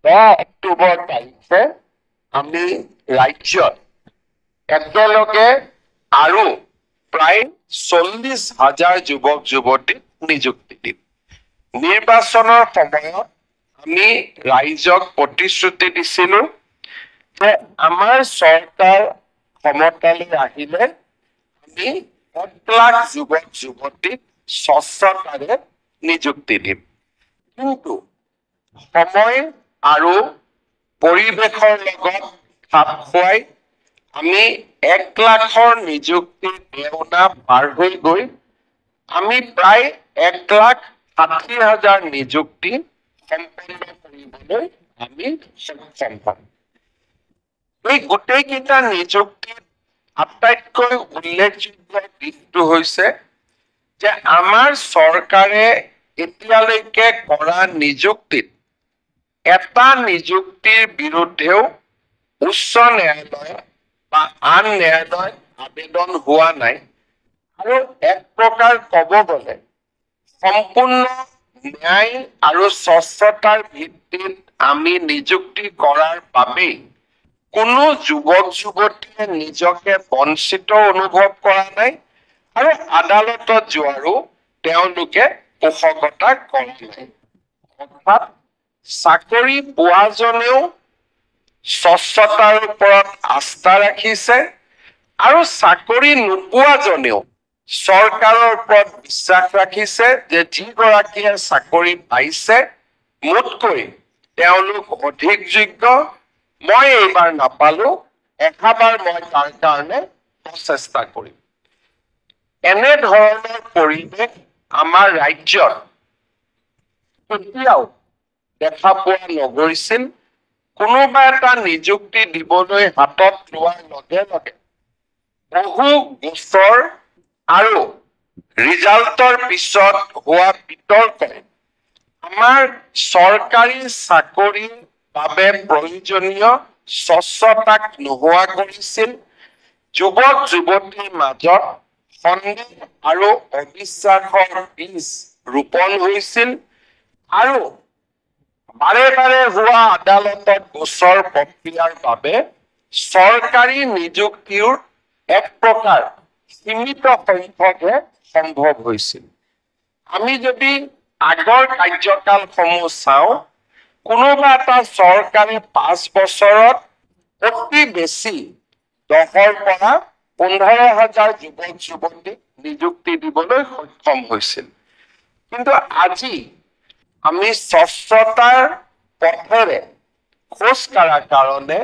অক্টোবৰ তাৰিখে আমি ৰাজ্যত একেলগে আৰু প্ৰায় 40,000 যুৱক যুৱতীক নিযুক্তি দিম। নিৰ্বাচনৰ সময়ত আমি ৰাইজক প্ৰতিশ্ৰুতি দিছিলো যে আমাৰ চৰকাৰ ক্ষমতালৈ আহিলে আমি 1 লাখ যুৱক যুৱতীক স্বচ্ছতাৰে নিযুক্তি দিম। কিন্তু সময় আৰু পৰিৱেশৰ লগত খাপ খুৱাই আমি 1 লাখৰ নিযুক্তিৰ দেওনা পাৰ হৈ গৈ আমি প্ৰায় 1,60,000 নিযুক্তি সম্পন্ন কৰিবলৈ আমি সক্ষম হ'ম। এই গোটেইকেইটা নিযুক্তিৰ আটাইতকৈ উল্লেখযোগ্য দিশটো হৈছে যে আমাৰ চৰকাৰে এতিয়ালৈকে কৰা নিযুক্তিত এটা নিযুক্তিৰ বিৰুদ্ধেও উচ্চ ন্যায়ালয় বা আন ন্যায়ালয়ত আবেদন হোৱা নাই। আৰু এক প্ৰকাৰ ক'ব গ'লে সম্পূৰ্ণ ন্যায় আৰু স্বচ্ছতাৰ ভিত্তিত আমি নিযুক্তি কৰাৰ বাবেই কোনো যুৱক যুৱতীয়ে নিজকে বঞ্চিত অনুভৱ কৰা নাই আৰু আদালতত যোৱাৰো তেওঁলোকে পোষকতা কৰা নাই। অৰ্থাৎ চাকৰি পোৱাজনেও স্বচ্ছতাৰ ওপৰত আস্থা ৰাখিছে আৰু চাকৰি নোপোৱাজনেও চৰকাৰৰ ওপৰত বিশ্বাস ৰাখিছে যে যিগৰাকীয়ে চাকৰি পাইছে মোতকৈ তেওঁলোক অধিক যোগ্য, মই এইবাৰ নাপালো, এবাৰ মই তাৰ কাৰণে প্ৰচেষ্টা কৰিম। এনে ধৰণৰ পৰিৱেশ আমাৰ ৰাজ্যত কেতিয়াও দেখা পোৱা নগৈছিল। কোনোবা এটা নিযুক্তি দিবলৈ হাতত লোৱাৰ লগে লগে বহু গোচৰ আৰু ৰিজাল্টৰ পিছত হোৱা বিতৰ্কই আমাৰ চৰকাৰী চাকৰিৰ বাবে প্ৰয়োজনীয় স্বচ্ছতাক নোহোৱা কৰিছিল। যুৱক যুৱতীৰ মাজত সন্দেহ আৰু অবিশ্বাসৰ বীজ ৰোপণ হৈছিল আৰু বাৰে বাৰে হোৱা আদালতত গোচৰ প্ৰক্ৰিয়াৰ বাবে চৰকাৰী নিযুক্তিৰ এক প্ৰকাৰ সীমিত সংখ্যকহে সম্ভৱ হৈছিল। আমি যদি আগৰ কাৰ্যকালসমূহ চাওঁ, কোনোবা এটা চৰকাৰে 5 বছৰত অতি বেছি 10ৰ পৰা 15,000 যুৱক যুৱতীক নিযুক্তি দিবলৈ সক্ষম হৈছিল। কিন্তু আজি আমি স্বচ্ছতাৰ পথেৰে খোজ কঢ়াৰ কাৰণে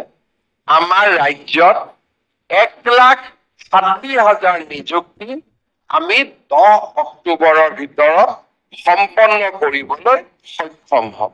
আমাৰ ৰাজ্যত 1,60,000 নিযুক্তি আমি 10 অক্টোবৰৰ ভিতৰত সম্পন্ন কৰিবলৈ সক্ষম হ'ম।